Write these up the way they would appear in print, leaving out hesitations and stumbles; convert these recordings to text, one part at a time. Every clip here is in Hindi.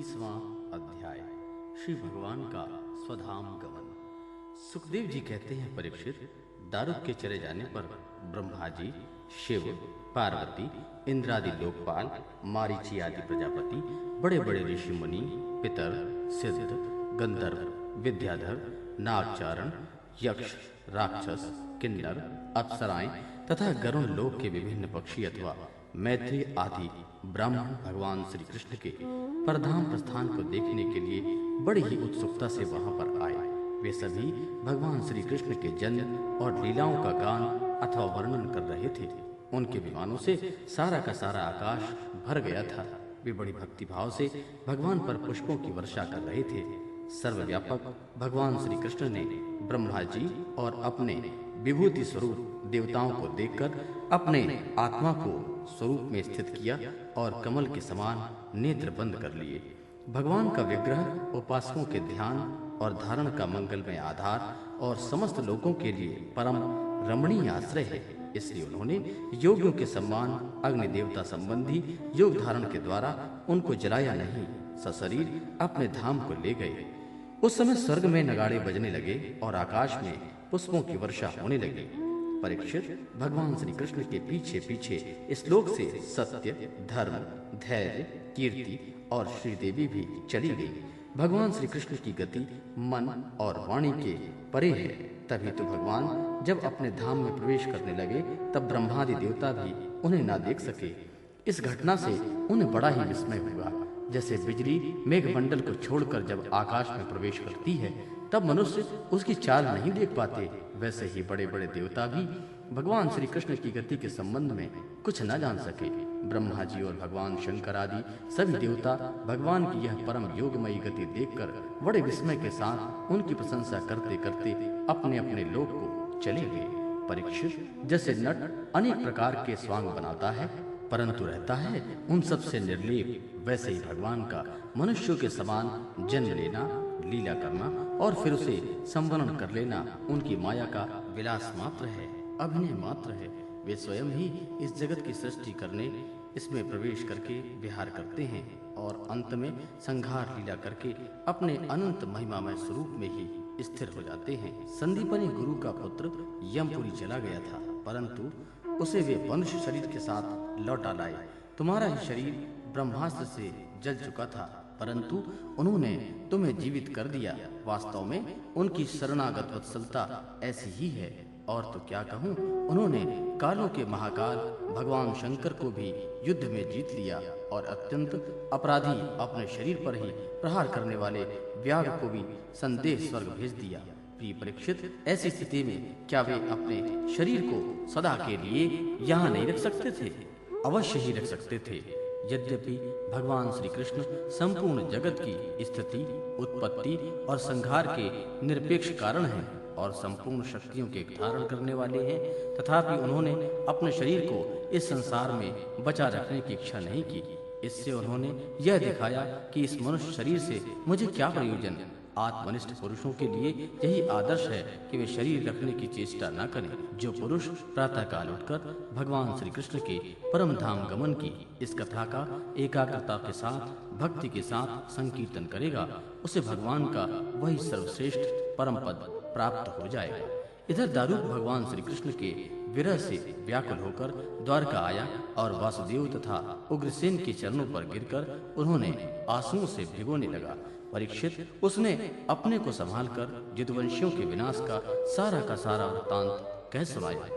30वां अध्याय श्री भगवान का स्वधाम गमन। सुखदेव जी कहते हैं, परीक्षित, दारुक के चले जाने पर ब्रह्मा जी, शिव, पार्वती, इंद्रादि लोकपाल, मारीची आदि प्रजापति, बड़े बड़े ऋषि मुनि, पितर, सिद्ध, गंधर्व, विद्याधर, नागचारण, यक्ष, राक्षस, किन्नर, अप्सराएं तथा गरुण लोक के विभिन्न पक्षी अथवा मैत्री आदि ब्राह्मण भगवान श्री कृष्ण के परधाम प्रस्थान को देखने के लिए बड़ी ही उत्सुकता से वहां पर आए। वे सभी भगवान श्री कृष्ण के जन्म और लीलाओं का गान अथवा वर्णन कर रहे थे। उनके विमानों से सारा का सारा आकाश भर गया था। वे बड़ी भक्ति भाव से भगवान पर पुष्पों की वर्षा कर रहे थे। सर्वव्यापक भगवान श्री कृष्ण ने ब्रह्मा जी और अपने विभूति स्वरूप देवताओं को देखकर अपने आत्मा को स्वरूप में स्थित किया और कमल के समान नेत्र बंद कर लिए। भगवान का विग्रह उपासकों के ध्यान और धारण का मंगलमय आधार और समस्त लोगों के लिए परम रमणीय आश्रय है। इसलिए उन्होंने योगियों के सम्मान अग्नि देवता संबंधी योग धारण के द्वारा उनको जलाया नहीं, सशरीर अपने धाम को ले गए। उस समय स्वर्ग में नगाड़े बजने लगे और आकाश में पुष्पों की वर्षा होने लगी। परीक्षित, भगवान श्री कृष्ण के पीछे पीछे इस लोक से सत्य, धर्म, धैर्य, कीर्ति और श्रीदेवी भी चली गई। भगवान श्री कृष्ण की गति मन और वाणी के परे है। तभी तो भगवान जब अपने धाम में प्रवेश करने लगे तब ब्रह्मादि देवता भी उन्हें ना देख सके। इस घटना से उन्हें बड़ा ही विस्मय हुआ। जैसे बिजली मेघमंडल को छोड़कर जब आकाश में प्रवेश करती है तब मनुष्य उसकी चाल नहीं देख पाते, वैसे ही बड़े बड़े देवता भी भगवान श्री कृष्ण की गति के संबंध में कुछ न जान सके। ब्रह्मा जी और भगवान शंकर आदि सभी देवता भगवान की यह परम योगमयी गति देखकर बड़े विस्मय के साथ उनकी प्रशंसा करते करते अपने अपने लोक को चले गए। परीक्षित, जैसे नट अनेक प्रकार के स्वांग बनाता है परंतु रहता है उन सब से निर्लेप, वैसे ही भगवान का मनुष्यों के समान जन्म लेना, लीला करना और फिर उसे संवरण कर लेना उनकी माया का विलास मात्र है, अभिनय मात्र है। वे स्वयं ही इस जगत की सृष्टि करने, इसमें प्रवेश करके विहार करते हैं और अंत में संघार लीला करके अपने अनंत महिमामय स्वरूप में ही स्थिर हो जाते हैं। संदीपनी गुरु का पुत्र यमपुरी चला गया था, परंतु उसे वे मनुष्य शरीर के साथ लौटा लाए। तुम्हारा ही शरीर ब्रह्मास्त्र से जल चुका था, परंतु उन्होंने तुम्हें जीवित कर दिया। वास्तव में उनकी शरणागत वत्सलता ऐसी ही है। और तो क्या कहूँ, उन्होंने कालों के महाकाल भगवान शंकर को भी युद्ध में जीत लिया और अत्यंत अपराधी अपने शरीर पर ही प्रहार करने वाले व्याघ्र को भी संदेह स्वर्ग भेज दिया। प्रिय परीक्षित, ऐसी स्थिति में क्या वे अपने शरीर को सदा के लिए यहाँ नहीं रख सकते थे? अवश्य ही रख सकते थे। यद्यपि भगवान श्री कृष्ण संपूर्ण जगत की स्थिति, उत्पत्ति और संहार के निरपेक्ष कारण हैं और संपूर्ण शक्तियों के धारण करने वाले हैं, तथापि उन्होंने अपने शरीर को इस संसार में बचा रखने की इच्छा नहीं की। इससे उन्होंने यह दिखाया कि इस मनुष्य शरीर से मुझे क्या प्रयोजन। आत्मनिष्ठ पुरुषों के लिए यही आदर्श है कि वे शरीर रखने की चेष्टा न करें। जो पुरुष प्रातः काल उठकर भगवान श्री कृष्ण के परम धाम गमन की इस कथा का एकाग्रता के साथ, भक्ति के साथ संकीर्तन करेगा, उसे भगवान का वही सर्वश्रेष्ठ परम पद प्राप्त हो जाएगा। इधर दारुक भगवान श्री कृष्ण के विरह से व्याकुल होकर द्वारका आया और वासुदेव तथा उग्रसेन के चरणों पर गिरकर उन्होंने आंसुओं से भिगोने लगा। परीक्षित, उसने अपने को संभालकर यदुवंशियों के विनाश का सारा वृत्तांत कह सुनाया।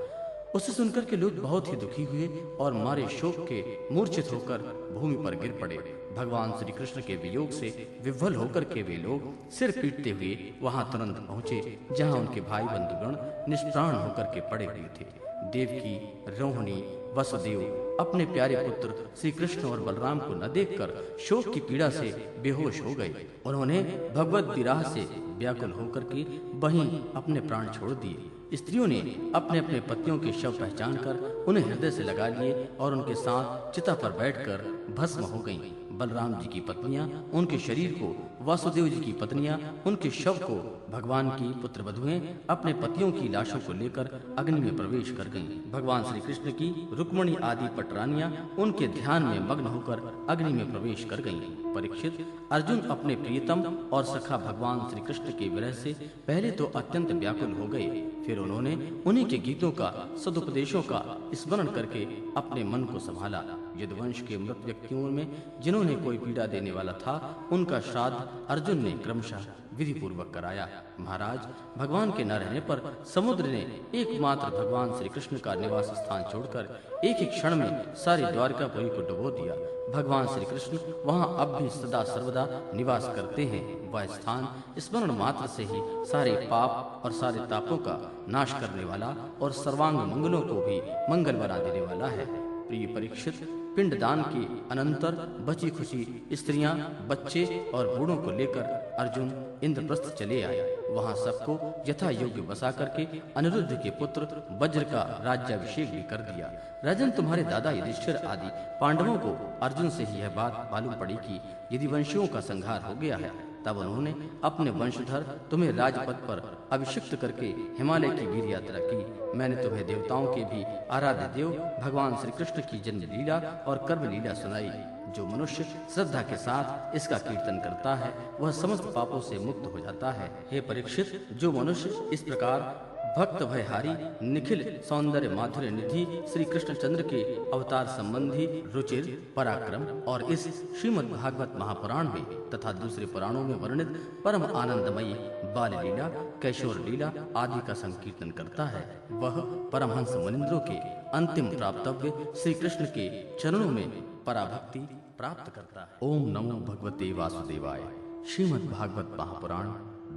उसे सुनकर के लोग बहुत ही दुखी हुए और मारे शोक के मूर्छित होकर भूमि पर गिर पड़े। भगवान श्री कृष्ण के वियोग से विह्वल होकर के वे लोग सिर पीटते हुए वहां तुरंत पहुंचे जहां उनके भाई बंधुगण निष्प्राण होकर के पड़े हुए थे। देवकी, रोहिणी, वसुदेव अपने प्यारे पुत्र श्री कृष्ण और बलराम को न देखकर शोक की पीड़ा से बेहोश हो गए। उन्होंने भगवत विरह से व्याकुल होकर के वहीं अपने प्राण छोड़ दिए। स्त्रियों ने अपने अपने पतियों के शव पहचान कर उन्हें हृदय से लगा लिए और उनके साथ चिता पर बैठकर भस्म हो गईं। बलराम जी की पत्नियां उनके शरीर को, वासुदेव जी की पत्नियां उनके शव को, भगवान की पुत्र वधुएं अपने पतियों की लाशों को लेकर अग्नि में प्रवेश कर गईं। भगवान श्री कृष्ण की रुक्मणी आदि पटरानियां उनके ध्यान में मग्न होकर अग्नि में प्रवेश कर गईं। परीक्षित, अर्जुन अपने प्रियतम और सखा भगवान श्री कृष्ण के विरह से पहले तो अत्यंत व्याकुल हो गए, फिर उन्होंने उन्हीं के गीतों का, सदुपदेशों का स्मरण करके अपने मन को संभाला। यदुवंश के मृत व्यक्तियों में जिन्होंने कोई पीड़ा देने वाला था, उनका श्राद्ध अर्जुन ने क्रमशः विधि पूर्वक कराया। महाराज, भगवान के न रहने पर समुद्र ने एकमात्र भगवान श्री कृष्ण का निवास स्थान छोड़कर एक ही क्षण में सारी द्वारकापुरी को डुबो दिया। भगवान श्री कृष्ण वहां अब भी सदा सर्वदा निवास करते हैं। वह स्थान स्मरण मात्र से ही सारे पाप और सारे तापों का नाश करने वाला और सर्वांग मंगलों को भी मंगल बना देने वाला है। प्रिय परीक्षित, पिंडदान के अनंतर बची खुशी स्त्रियां, बच्चे और बूढ़ों को लेकर अर्जुन इंद्रप्रस्थ चले आए। वहां सबको यथा योग्य बसा करके अनिरुद्ध के पुत्र वज्र का राज्याभिषेक भी कर दिया। राजन, तुम्हारे दादा युधिष्ठिर आदि पांडवों को अर्जुन से ही यह बात मालूम पड़ी कि यदि वंशियों का संहार हो गया है, तब उन्होंने अपने वंशधर तुम्हें राजपद पर अभिषिक्त करके हिमालय की वीर यात्रा की। मैंने तुम्हें देवताओं के भी आराध्य देव भगवान श्री कृष्ण की जन्म लीला और कर्म लीला सुनाई। जो मनुष्य श्रद्धा के साथ इसका कीर्तन करता है, वह समस्त पापों से मुक्त हो जाता है। हे परीक्षित, जो मनुष्य इस प्रकार भक्त भयहारी निखिल सौंदर्य माधुर्य निधि श्री कृष्णचंद्र के अवतार संबंधी रुचिर, पराक्रम और इस श्रीमद् भागवत महापुराण में तथा दूसरे पुराणों में वर्णित परम आनंदमयी बाल लीला, कैशोर लीला आदि का संकीर्तन करता है, वह परमहंस मुनिंद्रों के अंतिम प्राप्तव्य श्री कृष्ण के चरणों में पराभक्ति प्राप्त करता है। ओम नमो भगवते वासुदेवाय। श्रीमद् भागवत महापुराण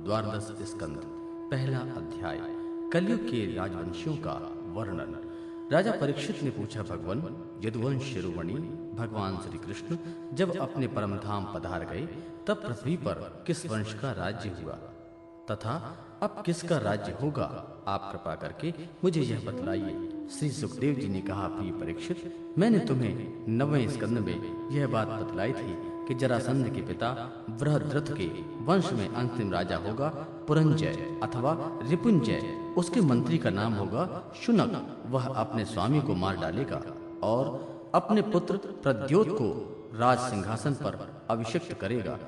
द्वादश स्कंद, पहला अध्याय, कलयुग के राजवंशियों का वर्णन। राजा परीक्षित ने पूछा, भगवान, यदुवंश शिरोमणि भगवान श्री कृष्ण जब अपने परम धाम पधार गए, तब पृथ्वी पर किस वंश का राज्य हुआ तथा अब किसका राज्य होगा? आप कृपा करके मुझे यह बतलाइए। श्री सुखदेव जी ने कहा, प्रिय परीक्षित, मैंने तुम्हें 9वें स्कंद में यह बात बतलाई थी कि जरासंध के पिता बृहद्रथ के वंश में अंतिम राजा होगा पुरंजय अथवा रिपुंजय। उसके मंत्री का नाम होगा शुनक। वह अपने स्वामी को मार डालेगा और अपने पुत्र प्रद्योत को राज सिंहासन पर अभिषिक्त करेगा।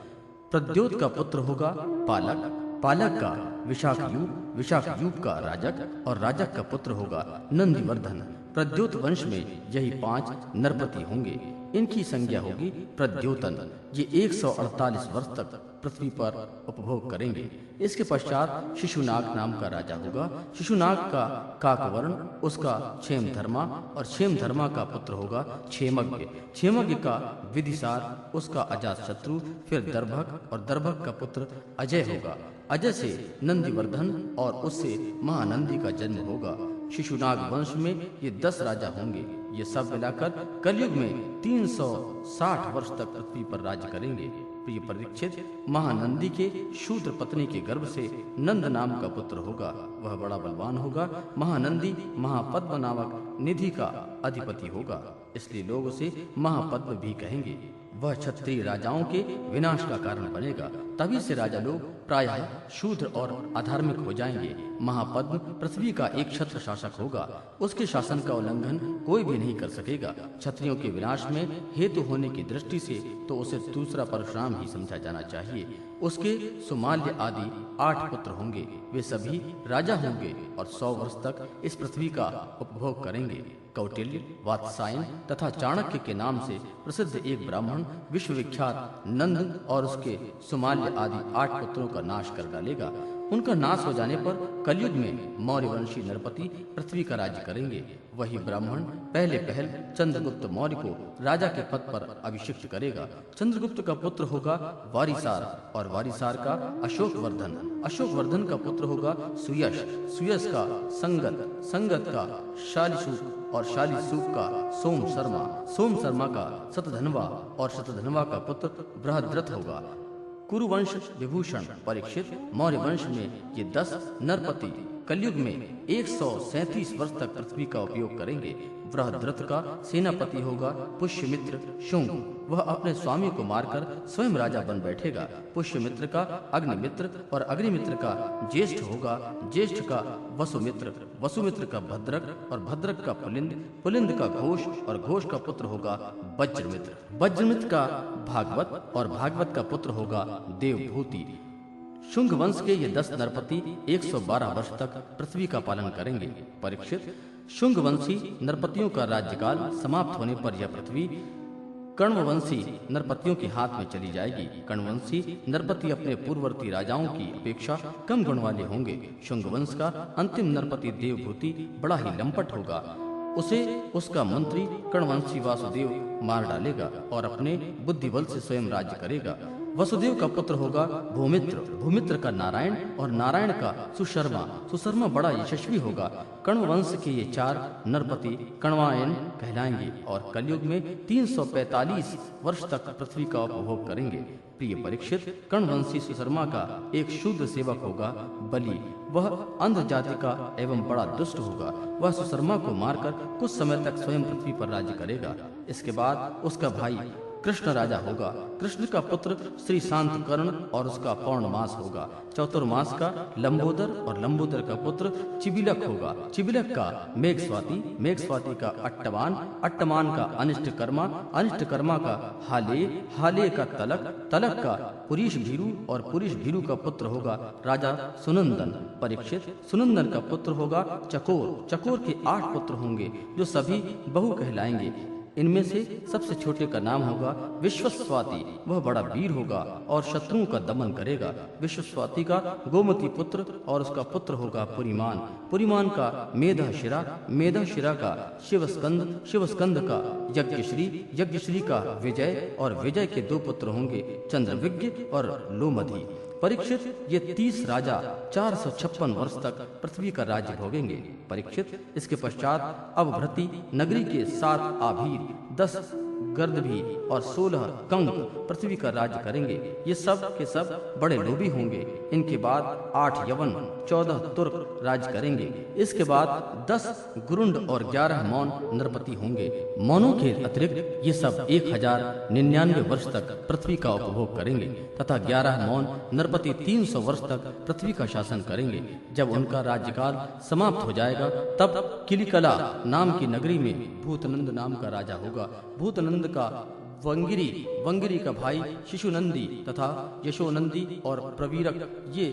प्रद्योत का पुत्र होगा पालक, पालक का विशाखयूप, विशाखयूप का राजक और राजक का पुत्र होगा नंदिवर्धन। प्रद्योत वंश में यही 5 नरपति होंगे। इनकी संज्ञा होगी प्रद्योतन। ये 148 वर्ष तक पृथ्वी पर उपभोग करेंगे। इसके पश्चात शिशुनाग नाम का राजा होगा। शिशुनाग का काकवर्ण उसका क्षेमधर्मा और क्षेमधर्मा का पुत्र होगा क्षेमज्ञ। क्षेमज्ञ का विदिशार उसका अजातशत्रु, फिर दर्भक और दर्भक का पुत्र अजय होगा। अजय से नंदिवर्धन और उससे महानंदी का जन्म होगा। शिशुनाग वंश में ये 10 राजा होंगे। ये सब मिलाकर कलयुग में 360 वर्ष तक पृथ्वी पर राज्य करेंगे। प्रिय परीक्षित, महानंदी के शूद्र पत्नी के गर्भ से नंद नाम का पुत्र होगा। वह बड़ा बलवान होगा। महानंदी महापद्म नामक निधि का अधिपति होगा, इसलिए लोग उसे महापद्म भी कहेंगे। वह क्षत्रिय राजाओं के विनाश का कारण बनेगा। तभी से राजा लोग प्रायः शूद्र और अधार्मिक हो जाएंगे। महापद्म पृथ्वी का एक छत्र शासक होगा। उसके शासन का उल्लंघन कोई भी नहीं कर सकेगा। क्षत्रियों के विनाश में हेतु होने की दृष्टि से तो उसे दूसरा परशुराम ही समझा जाना चाहिए। उसके सुमाल्य आदि 8 पुत्र होंगे। वे सभी राजा होंगे और 100 वर्ष तक इस पृथ्वी का उपभोग करेंगे। कौटिल्य, वात्सायन तथा चाणक्य के नाम से प्रसिद्ध एक ब्राह्मण विश्वविख्यात नंद और उसके सुमाल्य आदि 8 पुत्रों का नाश कर डालेगा। उनका नाश हो जाने पर कलयुग में मौर्यवंशी नरपति पृथ्वी का राज्य करेंगे। वही ब्राह्मण पहले पहल चंद्रगुप्त मौर्य को राजा के पद पर अभिषिक्त करेगा। चंद्रगुप्त का पुत्र होगा वारिसार और वारिसार का अशोकवर्धन। अशोकवर्धन का पुत्र होगा सुयश, सुयश का संगत, संगत का शालिशूक और शालिशूक का सोम शर्मा, सोम शर्मा का शतधनवा और शतधनवा का पुत्र बृहद्रथ होगा। कुरुवंश विभूषण परीक्षित, मौर्य वंश में ये 10 नरपति कलयुग में 137 वर्ष तक पृथ्वी का उपयोग करेंगे। बृहद्रथ का सेनापति होगा पुष्यमित्र शुंग। वह अपने स्वामी को मारकर स्वयं राजा बन बैठेगा। पुष्यमित्र का अग्निमित्र और अग्निमित्र का ज्येष्ठ होगा। ज्येष्ठ का वसुमित्र, वसुमित्र का भद्रक और भद्रक का पुलिंद, पुलिंद का घोष और घोष का पुत्र होगा वज्रमित्र। वज्रमित्र का भागवत और भागवत का पुत्र होगा देवभूति। शुंग वंश के ये 10 नरपति 112 वर्ष तक पृथ्वी का पालन करेंगे। परीक्षित, शुंग वंशी नरपतियों का राज्यकाल समाप्त होने पर यह पृथ्वी कण्ववंशी नरपतियों के हाथ में चली जाएगी। कण्ववंशी नरपति अपने पूर्ववर्ती राजाओं की अपेक्षा कम गुण वाले होंगे। शुंग वंश का अंतिम नरपति देवभूति बड़ा ही लंपट होगा। उसे उसका मंत्री कण्ववंशी वासुदेव मार डालेगा और अपने बुद्धिबल से स्वयं राज्य करेगा। वसुदेव का पुत्र होगा भूमित्र, भूमित्र का नारायण और नारायण का सुशर्मा। सुशर्मा बड़ा यशस्वी होगा। कण्व वंश के ये 4 नरपति कण्वायन कहलाएंगे और कलयुग में 345 वर्ष तक पृथ्वी का उपभोग करेंगे। प्रिय परीक्षित, कण्ववंशी सुशर्मा का एक शूद्र सेवक होगा बलि। वह अंध जाति का एवं बड़ा दुष्ट होगा। वह सुशर्मा को मारकर कुछ समय तक स्वयं पृथ्वी पर राज्य करेगा। इसके बाद उसका भाई कृष्ण राजा होगा। कृष्ण का पुत्र श्री शांत कर्ण और उसका पौर्णमास होगा। चतुर्मास का लंबोदर और लंबोदर का पुत्र चिबिलक होगा। चिबिलक का मेघस्वाति, मेघस्वाति का अट्टमान, अट्टमान का अनिष्टकर्मा, अनिष्टकर्मा का हाले, हाले का तलक, तलक का पुरीश भीरु और पुरीश भीरु का पुत्र होगा राजा सुनंदन। परीक्षित, सुनंदन का पुत्र होगा चकोर। चकोर के 8 पुत्र होंगे जो सभी बहु कहलाएंगे। इनमें से सबसे छोटे का नाम होगा विश्वस्वाति। वह बड़ा वीर होगा और शत्रुओं का दमन करेगा। विश्वस्वाति का गोमती पुत्र और उसका पुत्र होगा पुरीमान। पुरीमान का मेधाशिरा, मेधाशिरा का शिवस्कंद, शिवस्कंद का यज्ञश्री, यज्ञश्री का विजय और विजय के 2 पुत्र होंगे चंद्रविज्ञ और लोमधि। परीक्षित, ये 30 राजा 456 वर्ष तक पृथ्वी का राज्य भोगेंगे। परीक्षित, इसके पश्चात अवभृति नगरी के 7 आभीर, 10 गर्दभी और 16 कंक पृथ्वी का राज्य करेंगे। ये सब के सब बड़े लोभी होंगे। इनके बाद 8 यवन, 14 तुर्क राज्य करेंगे। इसके बाद 10 गुरुंड और 11 मौन नरपति होंगे। मौनों के अतिरिक्त ये सब 1099 वर्ष तक पृथ्वी का उपभोग करेंगे तथा 11 मौन नरपति 300 वर्ष तक पृथ्वी का शासन करेंगे। जब उनका राज्यकाल समाप्त हो जाएगा तब किलिकला नाम की नगरी में भूतनंद नाम का राजा होगा। भूतनंद का वंगिरी, वंगिरी का भाई शिशुनंदी तथा यशोनंदी और प्रवीरक ये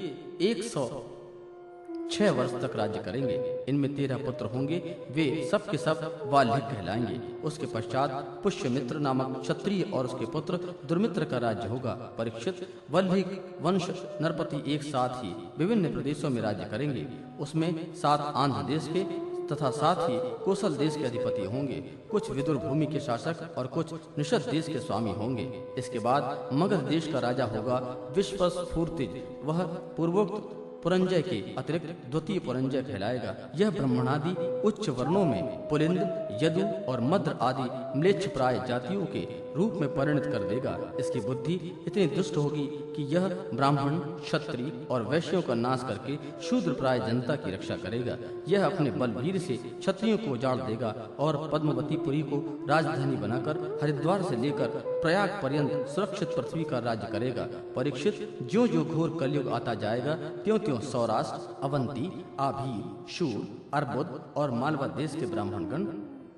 106 वर्ष तक राज्य करेंगे। इनमें 13 पुत्र होंगे। वे सब के सब वाल्हिक कहलाएंगे। उसके पश्चात पुष्यमित्र नामक क्षत्रिय और उसके पुत्र दुर्मित्र का राज्य होगा। परीक्षित, वाल्हिक वंश नरपति एक साथ ही विभिन्न प्रदेशों में राज्य करेंगे। उसमें 7 आंध्र देश के तथा साथ ही कोसल देश के अधिपति होंगे। कुछ विदुर भूमि के शासक और कुछ निषद देश के स्वामी होंगे। इसके बाद मगध देश का राजा होगा विश्वस्फूर्तिज। वह पूर्वोक्त पुरंजय के अतिरिक्त द्वितीय पुरंजय कहलाएगा। यह ब्राह्मणादि उच्च वर्णों में पुलिंद, यदु और मद्र आदि म्लेच्छ प्राय जातियों के रूप में परिणत कर देगा। इसकी बुद्धि इतनी दुष्ट होगी कि यह ब्राह्मण, क्षत्रिय और वैश्यों का नाश करके शूद्र प्राय जनता की रक्षा करेगा। यह अपने बलवीर से क्षत्रियों को उजाड़ देगा और पद्मवतीपुरी को राजधानी बनाकर हरिद्वार से लेकर प्रयाग पर्यंत सुरक्षित पृथ्वी का राज्य करेगा। परीक्षित, ज्यों ज्यों घोर कलयुग आता जाएगा त्यों त्यों सौराष्ट्र, अवंती, आभीर, शूर, अर्बुद और मालवा देश के ब्राह्मणगण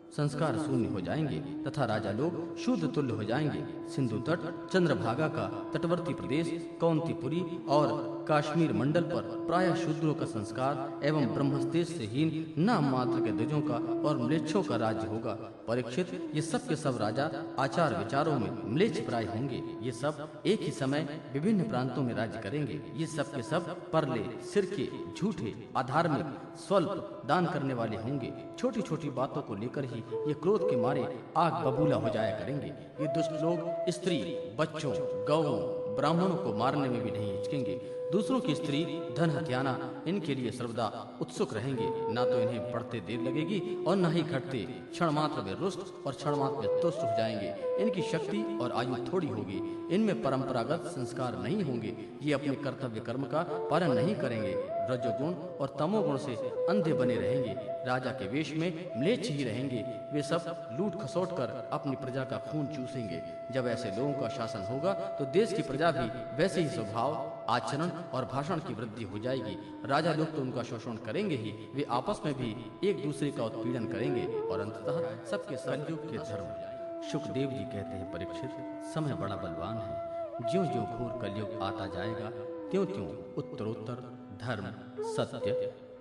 संस्कार शून्य हो जाएंगे तथा राजा लोग शूद्र तुल्य हो जाएंगे। सिंधु तट, चंद्रभागा का तटवर्ती प्रदेश, कौंतीपुरी और काश्मीर मंडल पर प्राय शूद्रों का संस्कार एवं ब्रह्मस्तेज से हीन नाम मात्र के द्विजों का और म्लेच्छों का राज्य होगा। परीक्षित, ये सब के सब राजा आचार विचारों में म्लेच्छ प्राय होंगे। ये सब एक ही समय विभिन्न प्रांतों में राज्य करेंगे। ये सब के सब परले, सिरके, झूठे, अधार्मिक, स्वल्प दान करने वाले होंगे। छोटी छोटी बातों को लेकर ही ये क्रोध के मारे आग बबूला हो जाया करेंगे। ये दुष्ट लोग स्त्री, बच्चों, गौओं, ब्राह्मणों को मारने में भी नहीं हिचकेंगे। दूसरों की स्त्री, धन हथियाना इनके लिए सर्वदा उत्सुक रहेंगे। ना तो इन्हें बढ़ते देर लगेगी और न ही घटते। क्षण मात्र में रुष्ट और क्षण मात्र में तुष्ट हो जाएंगे। इनकी शक्ति और आयु थोड़ी होगी। इनमें परंपरागत संस्कार नहीं होंगे। ये अपने कर्तव्य कर्म का पालन नहीं करेंगे। रजोगुण और तमोगुण से अंधे बने रहेंगे। राजा के वेश में म्लेच्छ ही रहेंगे। वे सब लूट खसोट कर अपनी प्रजा का खून चूसेंगे। जब ऐसे लोगों का शासन होगा तो देश की प्रजा भी वैसे ही स्वभाव, आचरण और भाषण की वृद्धि हो जाएगी। राजा लोग तो उनका शोषण करेंगे ही, वे आपस में भी एक दूसरे का उत्पीड़न करेंगे और अंततः सबके कलयुग के धर्म। शुकदेव जी कहते हैं, परीक्षित, समय बड़ा बलवान है। ज्यों ज्यों घोर कलयुग आता जाएगा त्यों त्यों उत्तरोत्तर धर्म, सत्य,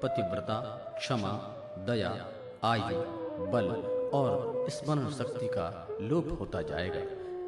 पतिव्रता, क्षमा, दया, आयु, बल और स्मरण शक्ति का लोप होता जाएगा।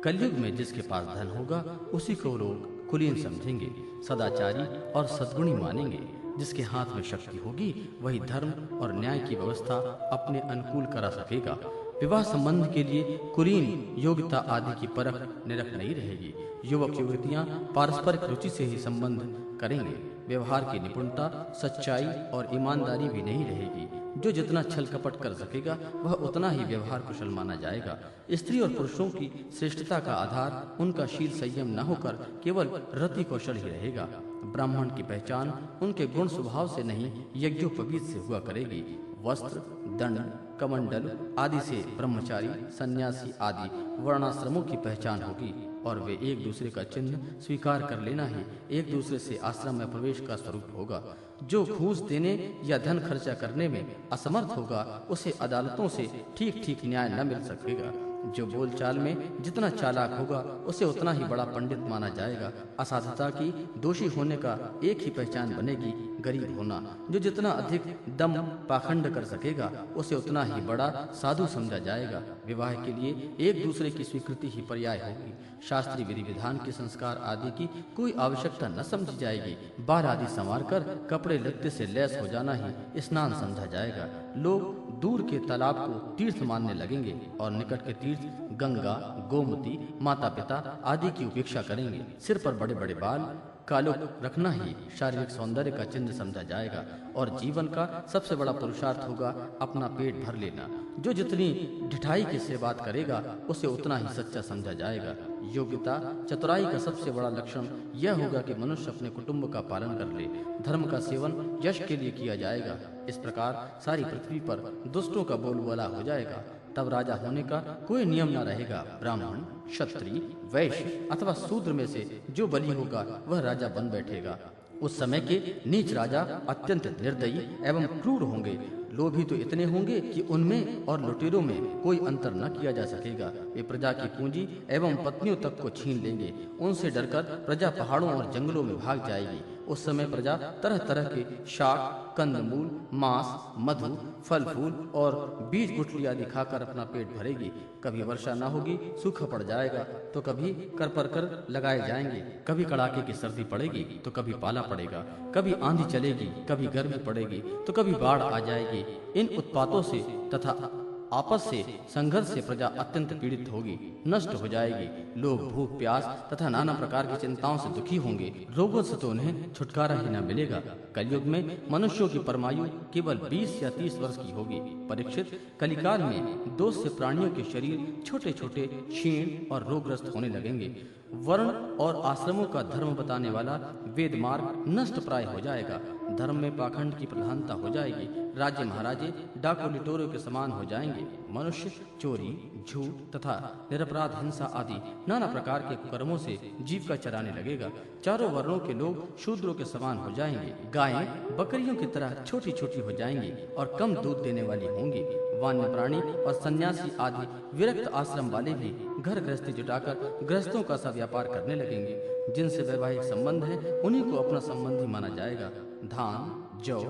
कलयुग में जिसके पास धन होगा उसी को लोग कुलीन समझेंगे, सदाचारी और सद्गुणी मानेंगे। जिसके हाथ में शक्ति होगी वही धर्म और न्याय की व्यवस्था अपने अनुकूल करा सकेगा। विवाह संबंध के लिए कुलीन योग्यता आदि की परख निरख नहीं रहेगी। युवक युवतियां पारस्परिक रुचि से ही संबंध करेंगे। व्यवहार की निपुणता, सच्चाई और ईमानदारी भी नहीं रहेगी। जो जितना छल कपट कर सकेगा वह उतना ही व्यवहार कुशल माना जाएगा। स्त्री और पुरुषों की श्रेष्ठता का आधार उनका शील संयम न होकर केवल रति कौशल ही रहेगा। ब्राह्मण की पहचान उनके गुण स्वभाव से नहीं यज्ञोपवीत से हुआ करेगी। वस्त्र, दंड, कमंडल आदि से ब्रह्मचारी, सन्यासी आदि वर्णाश्रमों की पहचान होगी और वे एक दूसरे का चिन्ह स्वीकार कर लेना ही एक दूसरे से आश्रम में प्रवेश का स्वरूप होगा। जो घूस देने या धन खर्चा करने में असमर्थ होगा उसे अदालतों से ठीक ठीक न्याय न मिल सकेगा। जो बोलचाल में जितना चालाक होगा उसे उतना ही बड़ा पंडित माना जाएगा। असाधुता की दोषी होने का एक ही पहचान बनेगी, गरीब होना। जो जितना अधिक दम पाखंड कर सकेगा उसे उतना ही बड़ा साधु समझा जाएगा। विवाह के लिए एक दूसरे की स्वीकृति ही पर्याय होगी। शास्त्रीय विधि विधान के संस्कार आदि की कोई आवश्यकता न समझी जाएगी। बाल आदि संवार कर कपड़े लत्ते से लैस हो जाना ही स्नान समझा जाएगा। लोग दूर के तालाब को तीर्थ मानने लगेंगे और निकट के तीर्थ गंगा, गोमती, माता पिता आदि की उपेक्षा करेंगे। सिर पर बड़े बड़े बाल, कालो रखना ही शारीरिक सौंदर्य का चिन्ह समझा जाएगा और जीवन का सबसे बड़ा पुरुषार्थ होगा अपना पेट भर लेना। जो जितनी ढिठाई के से बात करेगा उसे उतना ही सच्चा समझा जाएगा। योग्यता, चतुराई का सबसे बड़ा लक्षण यह होगा कि मनुष्य अपने कुटुंब का पालन कर ले। धर्म का सेवन यश के लिए किया जाएगा। इस प्रकार सारी पृथ्वी पर दुष्टों का बोलबाला हो जाएगा। तब राजा होने का कोई नियम न रहेगा। ब्राह्मण, क्षत्रिय, वैश्य अथवा शूद्र में से जो बलि होगा वह राजा बन बैठेगा। उस समय के नीच राजा अत्यंत निर्दयी एवं क्रूर होंगे। लोभी तो इतने होंगे कि उनमें और लुटेरों में कोई अंतर न किया जा सकेगा। वे प्रजा की पूंजी एवं पत्नियों तक को छीन लेंगे। उनसे डरकर प्रजा पहाड़ों और जंगलों में भाग जाएगी। उस समय प्रजा तरह तरह के शाक, कंदमूल, मांस, मधु, फल फूल और बीज गुठली आदि खाकर अपना पेट भरेगी। कभी वर्षा न होगी, सूखा पड़ जाएगा, तो कभी कर लगाए जाएंगे। कभी कड़ाके की सर्दी पड़ेगी तो कभी पाला पड़ेगा। कभी आंधी चलेगी, कभी गर्मी पड़ेगी तो कभी बाढ़ आ जाएगी। इन उत्पातों से तथा आपस से संघर्ष से प्रजा अत्यंत पीड़ित होगी, नष्ट हो जाएगी। लोग भूख प्यास तथा नाना प्रकार की चिंताओं से दुखी होंगे। रोगों से तो उन्हें छुटकारा ही न मिलेगा। कलयुग में मनुष्यों की परमायु केवल 20 या 30 वर्ष की होगी। परीक्षित, कलिकाल में दोष से प्राणियों के शरीर छोटे छोटे, क्षीण और रोगग्रस्त होने लगेंगे। वर्ण और आश्रमों का धर्म बताने वाला वेद मार्ग नष्ट प्राय हो जाएगा। धर्म में पाखंड की प्रधानता हो जाएगी। राज्य महाराजे डाकू लिटोरों के समान हो जाएंगे। मनुष्य चोरी, झूठ तथा निरपराध हिंसा आदि नाना प्रकार के कर्मों से जीविका चराने लगेगा। चारों वर्णों के लोग शूद्रों के समान हो जाएंगे। गायें बकरियों की तरह छोटी छोटी हो जाएंगी और कम दूध देने वाली होंगी। वन्य प्राणी और सन्यासी आदि विरक्त आश्रम वाले भी घर गृहस्थी जुटाकर गृहस्थों का सा व्यापार करने लगेंगे। जिनसे वैवाहिक संबंध है उन्हीं को अपना संबंधी माना जाएगा। धान, जौ,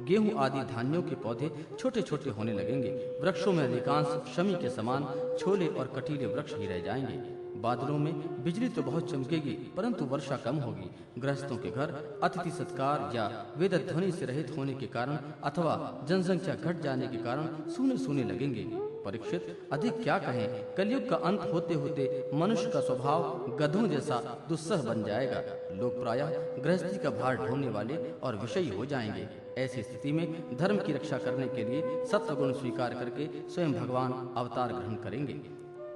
गेहूं आदि धान्यों के पौधे छोटे छोटे होने लगेंगे। वृक्षों में अधिकांश शमी के समान छोले और कटीले वृक्ष ही रह जाएंगे। बादलों में बिजली तो बहुत चमकेगी परंतु वर्षा कम होगी। गृहस्थों के घर अतिथि सत्कार या वेद ध्वनि से रहित होने के कारण अथवा जनसंख्या घट जाने के कारण सूने सूने लगेंगे। परीक्षित, अधिक क्या कहें, कलयुग का अंत होते होते मनुष्य का स्वभाव गधों जैसा दुस्सह बन जाएगा। लोग प्रायः गृहस्थी का भार ढोने वाले और विषयी हो जाएंगे। ऐसी स्थिति में धर्म की रक्षा करने के लिए सत्वगुण स्वीकार करके स्वयं भगवान अवतार ग्रहण करेंगे।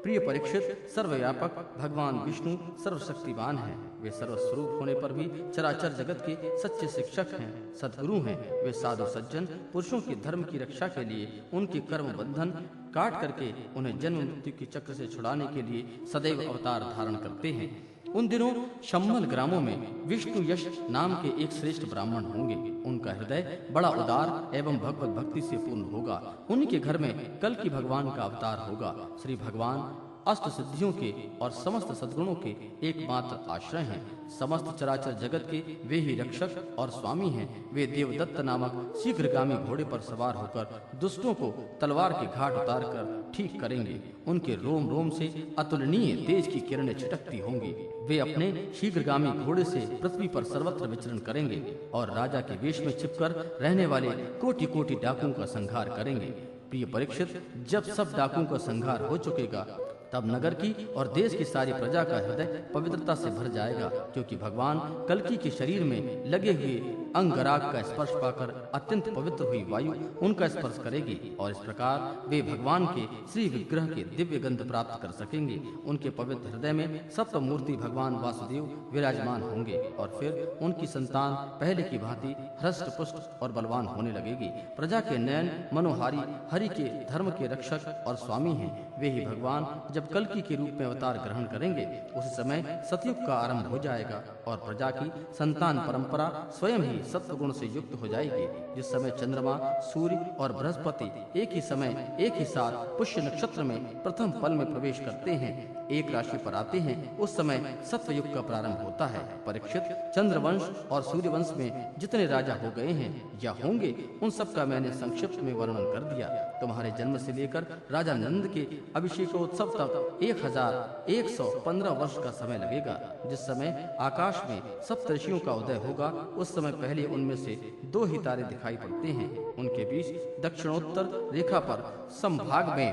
प्रिय परीक्षित, सर्वव्यापक भगवान विष्णु सर्वशक्तिमान हैं। वे सर्वस्वरूप होने पर भी चराचर जगत के सच्चे शिक्षक हैं, सद्गुरु हैं। वे साधु सज्जन पुरुषों के धर्म की रक्षा के लिए उनके कर्म बंधन काट करके उन्हें जन्म मृत्यु के चक्र से छुड़ाने के लिए सदैव अवतार धारण करते हैं। उन दिनों शम्मल ग्रामों में विष्णु यश नाम के एक श्रेष्ठ ब्राह्मण होंगे। उनका हृदय बड़ा उदार एवं भगवत भक्ति से पूर्ण होगा। उनके घर में कल की भगवान का अवतार होगा। श्री भगवान अष्ट सिद्धियों के और समस्त सद्गुणों के एकमात्र आश्रय हैं। समस्त चराचर जगत के वे ही रक्षक और स्वामी हैं। वे देवदत्त नामक शीघ्रगामी घोड़े पर सवार होकर दुष्टों को तलवार के घाट उतार कर ठीक करेंगे। उनके रोम रोम से अतुलनीय तेज की किरणें छिटकती होंगी। वे अपने शीघ्रगामी घोड़े से पृथ्वी पर सर्वत्र विचरण करेंगे और राजा के वेश में छिपकर रहने वाले कोटि कोटि डाकुओं का संहार करेंगे। प्रिय परीक्षित, जब सब डाकुओं का संहार हो चुकेगा तब नगर की और देश की सारी प्रजा का हृदय पवित्रता से भर जाएगा, क्योंकि भगवान कल्कि के शरीर में लगे हुए अंगराग का स्पर्श पाकर अत्यंत पवित्र हुई वायु उनका स्पर्श करेगी और इस प्रकार वे भगवान के श्री विग्रह के दिव्य गंध प्राप्त कर सकेंगे। उनके पवित्र हृदय में सप्तमूर्ति भगवान वासुदेव विराजमान होंगे और फिर उनकी संतान पहले की भांति हृष्ट पुष्ट और बलवान होने लगेगी। प्रजा के नयन मनोहारी हरि के धर्म के रक्षक और स्वामी हैं। वे ही भगवान जब कल्कि के रूप में अवतार ग्रहण करेंगे उस समय सतयुग का आरंभ हो जाएगा और प्रजा की संतान परंपरा स्वयं ही सत्वगुण से युक्त हो जाएगी। जिस समय चंद्रमा, सूर्य और बृहस्पति एक ही समय एक ही साथ पुष्य नक्षत्र में प्रथम पल में प्रवेश करते हैं, एक राशि पर आते हैं, उस समय सत्वयुग का प्रारंभ होता है। परीक्षित, चंद्रवंश और सूर्यवंश में जितने राजा हो गए हैं या होंगे उन सब का मैंने संक्षिप्त में वर्णन कर दिया। तुम्हारे जन्म से लेकर राजा नंद के अभिषेकोत्सव तक 1115 वर्ष का समय लगेगा। जिस समय आकाश में सप्तऋषियों का उदय होगा उस समय पहले उनमें से 2 ही तारे दिखाई पड़ते हैं। उनके बीच दक्षिणोत्तर रेखा पर संभाग में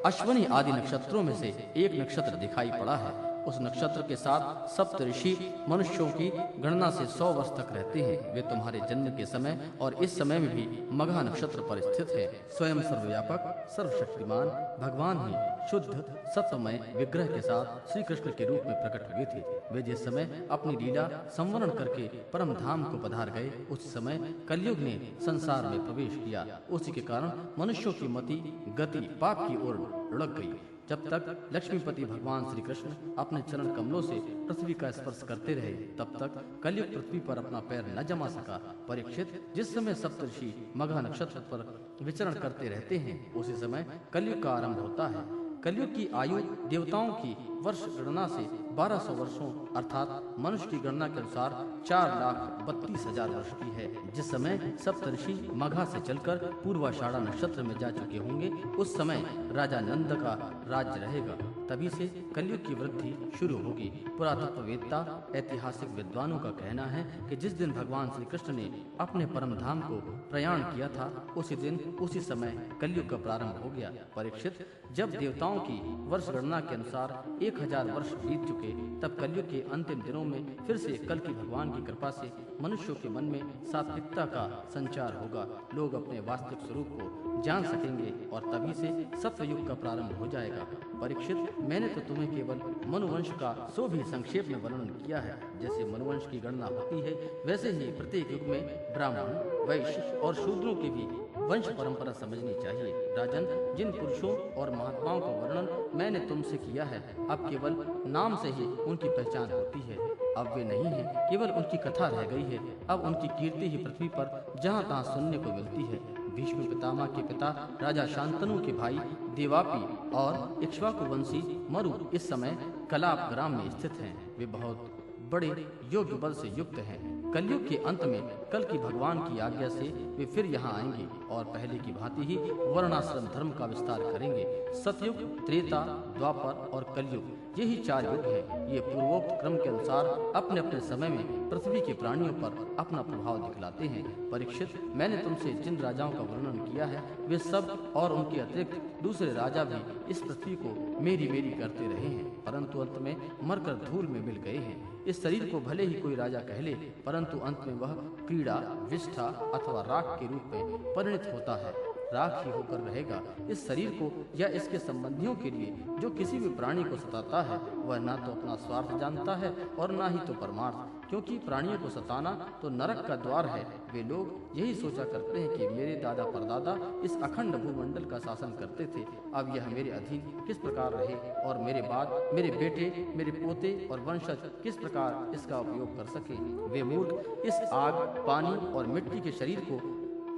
अश्विनी आदि नक्षत्रों में से एक नक्षत्र दिखाई पड़ा है। उस नक्षत्र के साथ सप्त ऋषि मनुष्यों की गणना से 100 वर्ष तक रहते हैं। वे तुम्हारे जन्म के समय और इस समय में भी मघा नक्षत्र पर स्थित है। स्वयं सर्वव्यापक सर्वशक्तिमान भगवान ही शुद्ध सत्वमय विग्रह के साथ श्री कृष्ण के रूप में प्रकट हुए थे। वे जिस समय अपनी लीला संवरण करके परम धाम को पधार गए उस समय कलयुग ने संसार में प्रवेश किया। उसी के कारण मनुष्यों की मति गति पाप की ओर लुढ़क गई। जब तक लक्ष्मीपति भगवान श्री कृष्ण अपने चरण कमलों से पृथ्वी का स्पर्श करते रहे तब तक कलयुग पृथ्वी पर अपना पैर न जमा सका। परीक्षित, जिस समय सप्तऋषि मघा नक्षत्र पर विचरण करते रहते हैं उसी समय कलयुग का आरंभ होता है। कलयुग की आयु देवताओं की वर्ष गणना से 1200 वर्षों अर्थात मनुष्य की गणना के अनुसार 4,32,000 वर्ष की है। जिस समय सप्तऋषि मघा से चलकर पूर्वाषाढ़ा नक्षत्र में जा चुके होंगे उस समय राजा नंद का राज्य रहेगा। तभी से कलयुग की वृद्धि शुरू होगी। पुरातत्ववेत्ता ऐतिहासिक विद्वानों का कहना है कि जिस दिन भगवान श्री कृष्ण ने अपने परम धाम को प्रयाण किया था उसी दिन उसी समय कलयुग का प्रारंभ हो गया। परीक्षित, जब देवताओं की वर्ष गणना के अनुसार 1000 वर्ष बीत चुके तब कलयुग के अंतिम दिनों में फिर से कल की भगवान की कृपा से मनुष्यों के मन में सात्विकता का संचार होगा। लोग अपने वास्तविक स्वरूप को जान सकेंगे और तभी से सत्वयुग का प्रारंभ हो जाएगा। परीक्षित, मैंने तो तुम्हें केवल मनुवंश का सो भी संक्षेप में वर्णन किया है। जैसे मनुवंश की गणना होती है वैसे ही प्रत्येक युग में ब्राह्मण, वैश्य और शूद्रों की भी वंश परंपरा समझनी चाहिए। राजन, जिन पुरुषों और महात्माओं का वर्णन मैंने तुमसे किया है अब केवल नाम से ही उनकी पहचान होती है। अब वे नहीं है, केवल उनकी कथा रह गई है। अब उनकी कीर्ति ही पृथ्वी पर जहाँ तहाँ सुनने को मिलती है। भीष्म पितामह के पिता राजा शांतनु के भाई देवापी और इक्ष्वाकुवंशी मरु इस समय कलाप ग्राम में स्थित हैं। वे बहुत बड़े योग्य बल से युक्त हैं। कलयुग के अंत में कल की भगवान की आज्ञा से वे फिर यहाँ आएंगे और पहले की भांति ही वर्णाश्रम धर्म का विस्तार करेंगे। सतयुग, त्रेता, द्वापर और कलयुग यही 4 युग हैं। ये पूर्वोक्त क्रम के अनुसार अपने अपने समय में पृथ्वी के प्राणियों पर अपना प्रभाव दिखलाते हैं। परीक्षित, मैंने तुमसे जिन राजाओं का वर्णन किया है वे सब और उनके अतिरिक्त दूसरे राजा भी इस पृथ्वी को मेरी मेरी करते रहे हैं, परंतु अंत में मरकर धूल में मिल गए हैं। इस शरीर को भले ही कोई राजा कह ले, परंतु अंत में वह क्रीड़ा, विष्ठा अथवा राख के रूप में परिणित होता है, राख ही होकर रहेगा। इस शरीर को या इसके संबंधियों के लिए जो किसी भी प्राणी को सताता है वह ना तो अपना स्वार्थ जानता है और ना ही तो परमार्थ, क्योंकि प्राणियों को सताना तो नरक का द्वार है। वे लोग यही सोचा करते हैं कि मेरे दादा परदादा इस अखंड भूमंडल का शासन करते थे, अब यह मेरे अधीन किस प्रकार रहे और मेरे बाद मेरे बेटे, मेरे पोते और वंशज किस प्रकार इसका उपयोग कर सके। वे मूर्ख इस आग, पानी और मिट्टी के शरीर को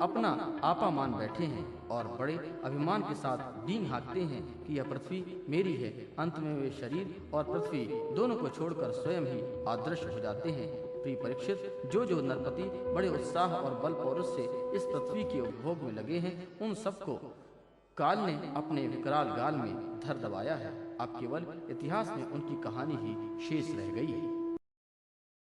अपना आपा मान बैठे हैं और बड़े अभिमान के साथ डींग हाँकते हैं कि यह पृथ्वी मेरी है। अंत में वे शरीर और पृथ्वी दोनों को छोड़कर स्वयं ही अदृश्य हो जाते हैं। प्रिय परीक्षित, जो नरपति बड़े उत्साह और बल पौरुष से इस पृथ्वी के उपभोग में लगे हैं, उन सबको काल ने अपने विकराल गाल में धर दबाया है। अब केवल इतिहास में उनकी कहानी ही शेष रह गई है।